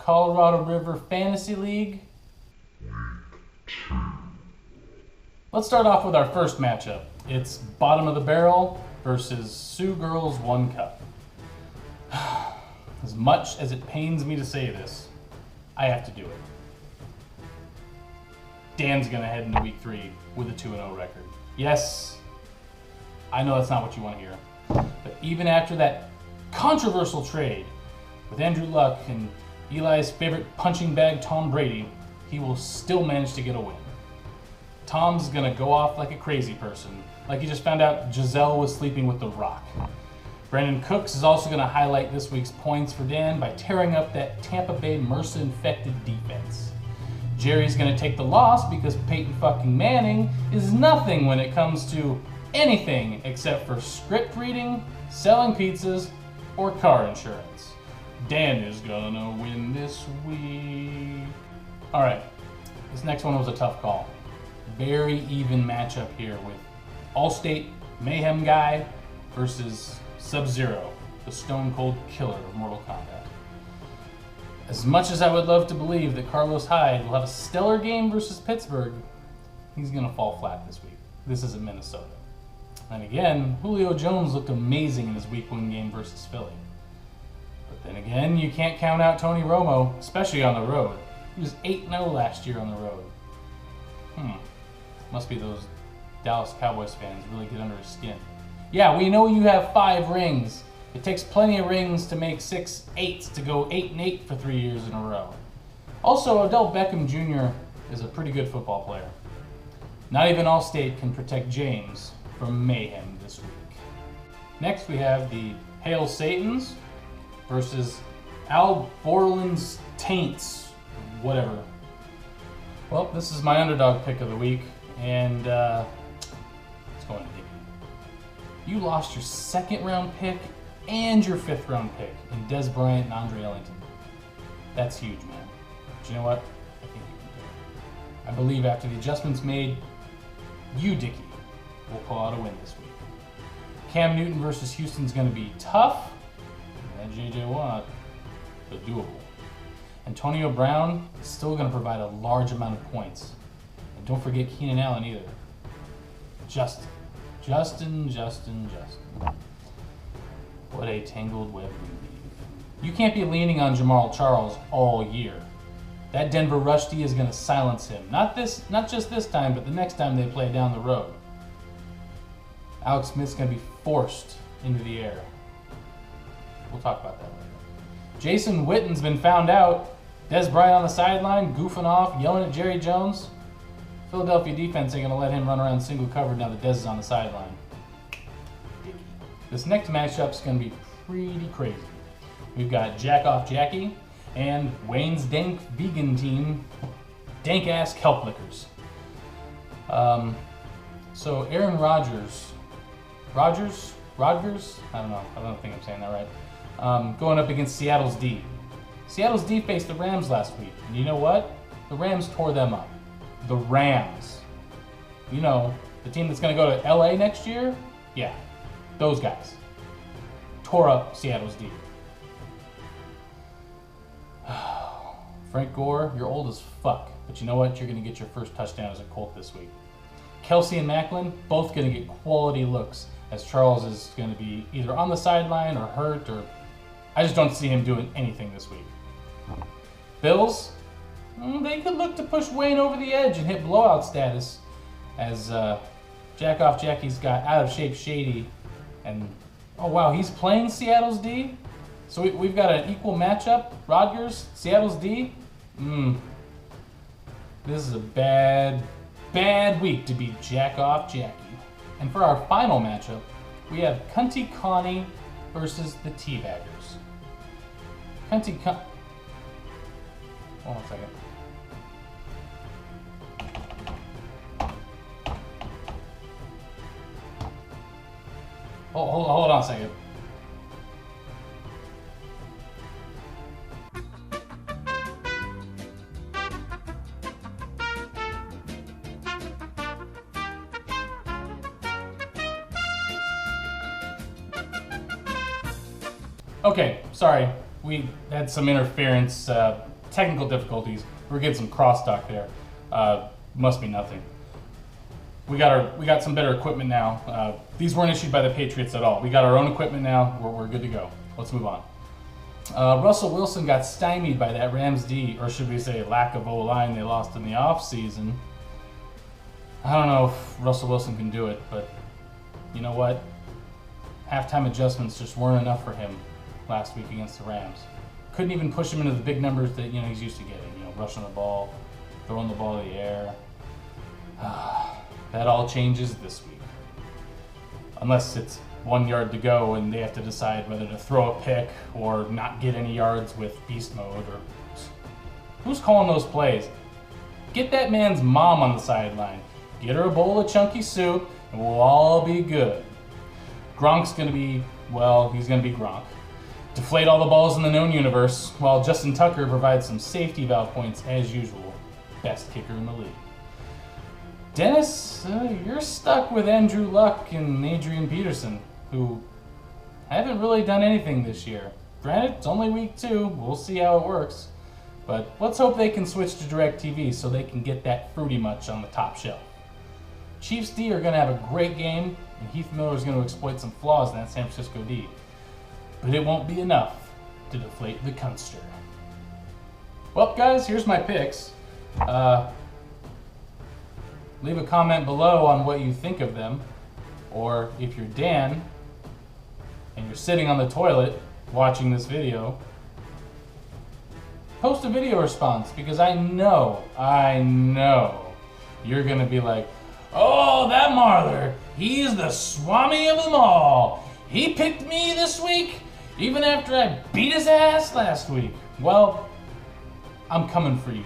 Colorado River Fantasy League. Let's start off with our first matchup. It's bottom of the barrel versus Sioux Girls 1 Cup. As much as it pains me to say this, I have to do it. Dan's gonna head into week 3 with a 2-0 record. Yes, I know that's not what you want to hear. But even after that controversial trade with Andrew Luck and Eli's favorite punching bag, Tom Brady, he will still manage to get a win. Tom's gonna go off like a crazy person, like he just found out Giselle was sleeping with The Rock. Brandon Cooks is also gonna highlight this week's points for Dan by tearing up that Tampa Bay MRSA-infected defense. Jerry's gonna take the loss because Peyton fucking Manning is nothing when it comes to anything except for script reading, selling pizzas, or car insurance. Dan is gonna win this week. All right, this next one was a tough call. Very even matchup here with Allstate Mayhem Guy versus Sub-Zero, the Stone Cold Killer of Mortal Kombat. As much as I would love to believe that Carlos Hyde will have a stellar game versus Pittsburgh, he's gonna fall flat this week. This isn't Minnesota. And again, Julio Jones looked amazing in his week 1 game versus Philly. But then again, you can't count out Tony Romo, especially on the road. He was 8-0 last year on the road. Must be those Dallas Cowboys fans really get under his skin. Yeah, we know you have 5 rings. It takes plenty of rings to make 6 8s to go 8-8 for 3 years in a row. Also, Odell Beckham Jr. is a pretty good football player. Not even Allstate can protect James from mayhem this week. Next, we have the Hail Satans versus Al Borland's Taints, whatever. Well, this is my underdog pick of the week, and it's going to Dickey. You lost your 2nd round pick and your 5th round pick in Des Bryant and Andre Ellington. That's huge, man. But you know what? I think you can do it. I believe after the adjustments made, you, Dickey, will pull out a win this week. Cam Newton versus Houston's going to be tough, and that JJ Watt, but doable. Antonio Brown is still going to provide a large amount of points. And don't forget Keenan Allen either. Justin. What a tangled web we weave. You can't be leaning on Jamal Charles all year. That Denver rush D is going to silence him. Not just this time, but the next time they play down the road. Alex Smith's going to be forced into the air. We'll talk about that later. Jason Witten's been found out. Des Bryant on the sideline, goofing off, yelling at Jerry Jones. Philadelphia defense ain't going to let him run around single covered now that Des is on the sideline. This next matchup's going to be pretty crazy. We've got Jack Off Jackie and Wayne's Dank Vegan Team, Dank Ass Kelp Lickers. So Aaron Rodgers? I don't think I'm saying that right. Going up against Seattle's D. Seattle's D faced the Rams last week, and you know what? The Rams tore them up. The Rams. You know, the team that's going to go to LA next year? Yeah, those guys. Tore up Seattle's D. Frank Gore, you're old as fuck, but you know what? You're going to get your first touchdown as a Colt this week. Kelsey and Macklin, both going to get quality looks, as Charles is going to be either on the sideline or hurt, or I just don't see him doing anything this week. Bills, they could look to push Wayne over the edge and hit blowout status, as Jack Off Jackie's got out of shape Shady, and oh wow, he's playing Seattle's D? So we've got an equal matchup, Rodgers, Seattle's D? This is a bad week to beat Jack Off Jackie. And for our final matchup, we have Cunty Connie versus the Teabaggers. Hold on a second. Hold on a second. Okay, sorry. We had some interference technical difficulties. We're getting some crosstalk there. Must be nothing. We got some better equipment now. These weren't issued by the Patriots at all. We got our own equipment now. We're good to go. Let's move on. Russell Wilson got stymied by that Rams D, or should we say lack of O-line they lost in the offseason. I don't know if Russell Wilson can do it, but you know what? Halftime adjustments just weren't enough for him last week against the Rams. Couldn't even push him into the big numbers that he's used to getting. Rushing the ball, throwing the ball in the air. That all changes this week, unless it's 1 yard to go and they have to decide whether to throw a pick or not get any yards with beast mode. Or who's calling those plays? Get that man's mom on the sideline. Get her a bowl of chunky soup, and we'll all be good. Gronk's gonna be, well, he's gonna be Gronk. Deflate all the balls in the known universe, while Justin Tucker provides some safety valve points as usual. Best kicker in the league. Dennis, you're stuck with Andrew Luck and Adrian Peterson, who haven't really done anything this year. Granted, it's only week 2. We'll see how it works. But let's hope they can switch to DirecTV so they can get that fruity much on the top shelf. Chiefs D are going to have a great game, and Heath Miller is going to exploit some flaws in that San Francisco D. But it won't be enough to deflate the Kunster. Well, guys, here's my picks. Leave a comment below on what you think of them. Or if you're Dan and you're sitting on the toilet watching this video, post a video response, because I know you're gonna be like, oh, that Marler, he's the Swami of them all. He picked me this week, even after I beat his ass last week. Well, I'm coming for you.